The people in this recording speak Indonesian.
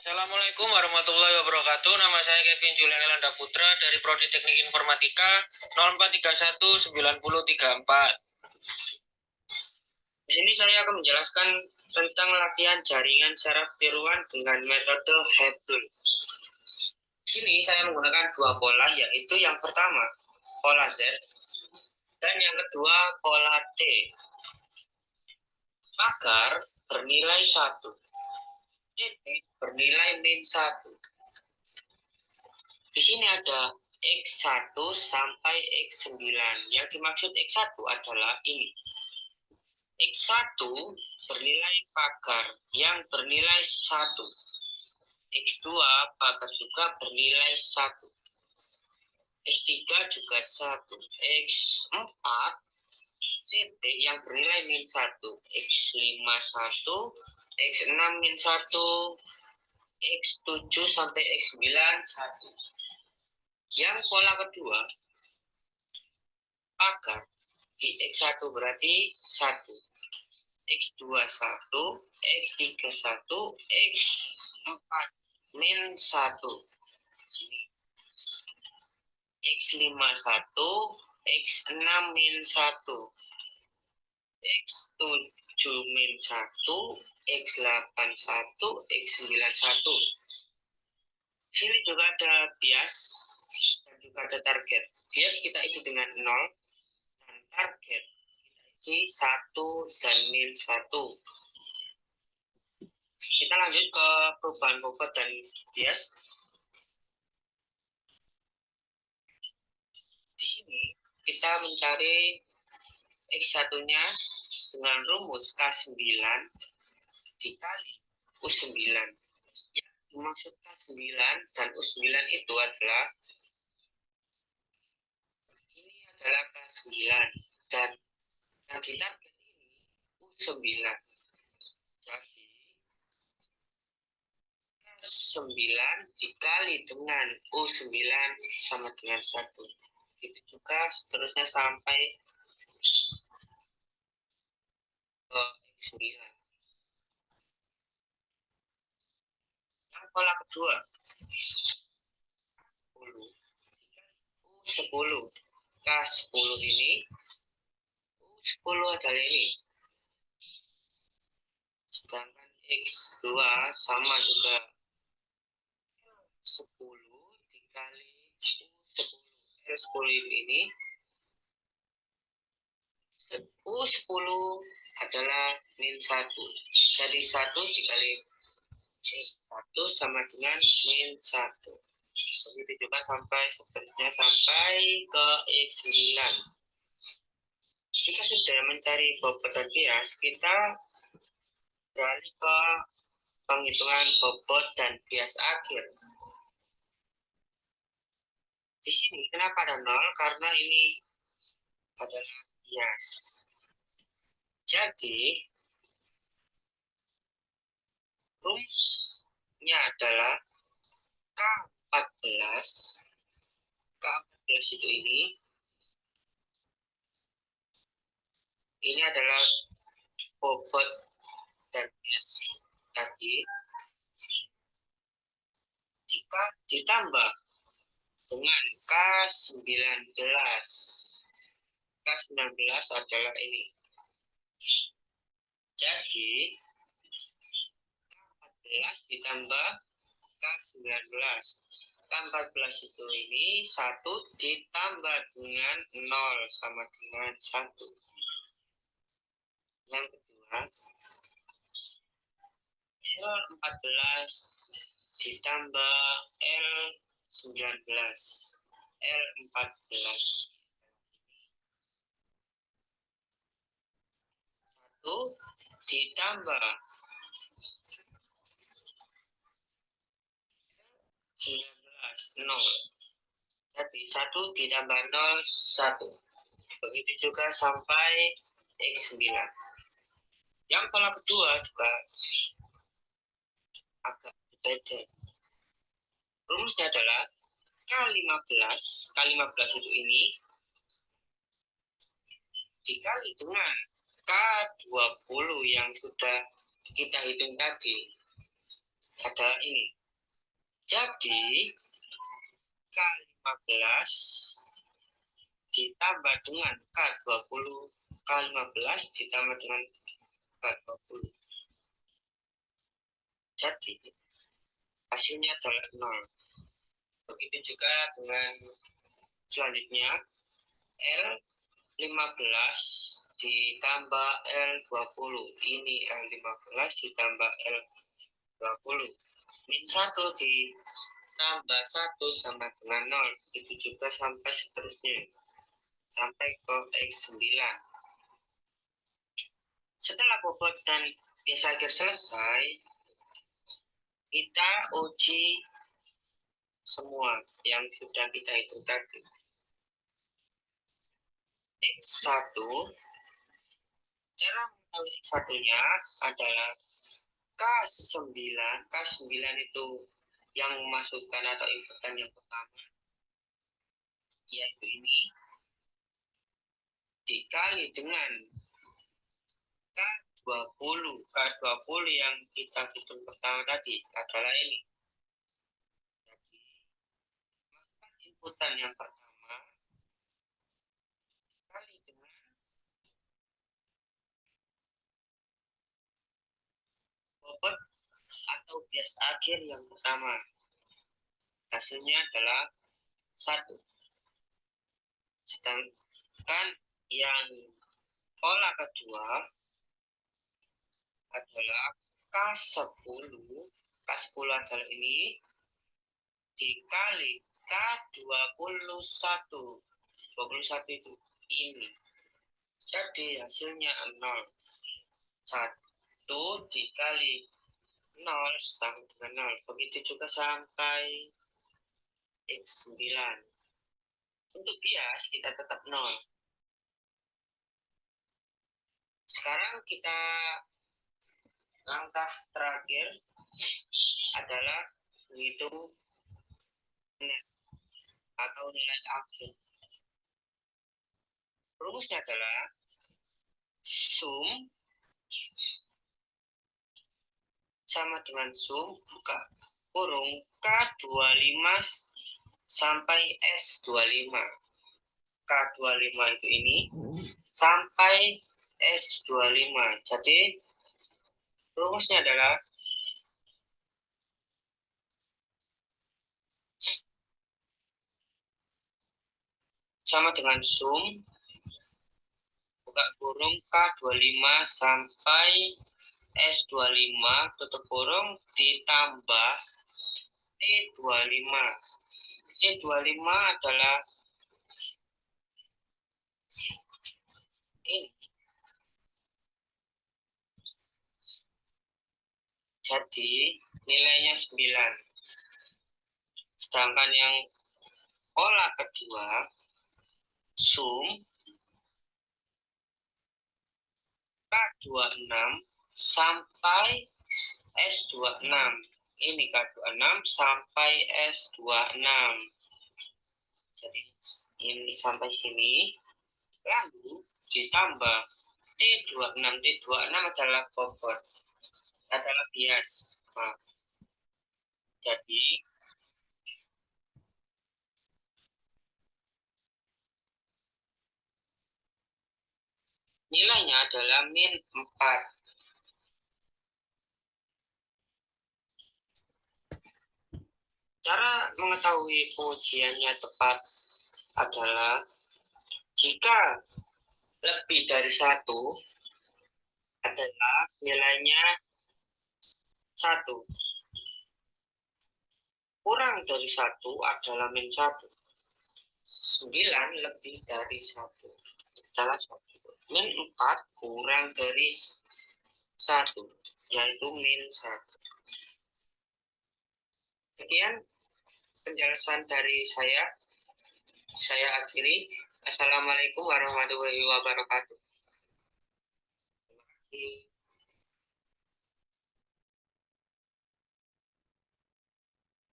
Assalamualaikum warahmatullahi wabarakatuh. Nama saya Kevin Julian Elanda Putra dari Prodi Teknik Informatika 04319034. Di sini saya akan menjelaskan tentang latihan jaringan secara tiruan dengan metode Hebdul. Di sini saya menggunakan dua pola, yaitu yang pertama pola Z dan yang kedua pola T. Pagar bernilai 1. Titik bernilai min 1. Di sini ada X1 sampai X9. Yang dimaksud X1 adalah ini. X1 bernilai pagar yang bernilai 1. X2 pagar juga bernilai 1. X3 juga 1. X4 titik yang bernilai min 1. X5 1. X6 min 1. X7 sampai X9 1. Yang pola kedua, pagar di X1 berarti 1, X2 1, X3 1, X4 min 1. X5 1, X6 min 1, X7 min 1, X8 1, X9 1. Sini juga ada bias dan juga ada target. Bias kita isi dengan 0 dan target kita isi 1 dan min 1. Kita lanjut ke perubahan bobot dan bias. Di sini kita mencari X1-nya dengan rumus K9 dikali U9. Yang dimaksud K9 dan U9 itu adalah ini adalah K9 dan yang ditarget ini U9. Jadi K9 dikali dengan U9 sama dengan 1. Itu juga seterusnya sampai ke X9. Yang pola kedua, 10 U10. K10 ini, U10 adalah ini. Sedangkan X2 sama juga 10 dikali U10. U10 ini, U10 adalah min 1. Jadi 1 dikali X1 sama dengan min 1. Begitu juga sampai seterusnya sampai ke X9. Jika sudah mencari bobot dan bias, kita beralih ke penghitungan bobot dan bias akhir. Di sini kenapa ada 0? Karena ini adalah bias. Jadi rumusnya adalah K14. K14 itu ini adalah bobot dan bias tadi. Jika ditambah dengan K19. K19 adalah ini. Jadi K14 ditambah K19. K14 itu ini 1 ditambah dengan 0 sama dengan 1. Yang kedua, L14 ditambah L19. L14 1 ditambah 19 0. Jadi 1 ditambah 0 1. Begitu juga sampai X9. Yang pola kedua juga agak berbeda. Rumusnya adalah K15. K15 itu ini dikali dengan K20 yang sudah kita hitung tadi. Ada ini. Jadi K15 ditambah dengan K20, K15 ditambah dengan K20. Jadi hasilnya adalah 0. Begitu juga dengan selanjutnya L15 ditambah L20. Ini L15 ditambah L20. Min 1 ditambah 1 sama dengan 0. Begitu juga sampai seterusnya. Sampai ke X9. Setelah bobot dan bias akhir selesai, kita uji semua yang sudah kita hitung tadi. X1, cara mengetahui X1-nya adalah K9. K9 itu yang memasukkan atau inputan yang pertama, yaitu ini, dikali dengan K20. K20 yang kita hitung pertama tadi adalah ini. Jadi, masukkan inputan yang pertama kali dengan bobot atau bias akhir yang pertama. Hasilnya adalah 1. Sedangkan yang pola kedua adalah K10. K10 adalah ini dikali K21. 21 itu ini. Jadi hasilnya 0. 1 dikali 0 sama dengan 0. Begitu juga sampai X9. Untuk bias kita tetap 0. Sekarang kita langkah terakhir adalah menghitung net atau nilai akhir. Rumusnya adalah sum sama dengan sum buka kurung K25 sampai S25. K25 itu ini sampai S25. Jadi rumusnya adalah sama dengan sum buka kurung K25 sampai S25 tutup kurung ditambah T25. T25 adalah ini. Jadi nilainya 9. Sedangkan yang pola kedua sum K26 sampai S26. Ini K26 sampai S26. Jadi ini sampai sini. Lalu ditambah T26. T26 adalah bobot, adalah bias. Nah, jadi nilainya adalah min 4. Cara mengetahui pengujiannya tepat adalah jika lebih dari 1 adalah nilainya 1. Kurang dari 1 adalah min 1. 9 lebih dari 1 adalah 1. Min 4 kurang dari 1, yaitu min 1. Sekian penjelasan dari saya. Saya akhiri. Assalamualaikum warahmatullahi wabarakatuh. Terima kasih.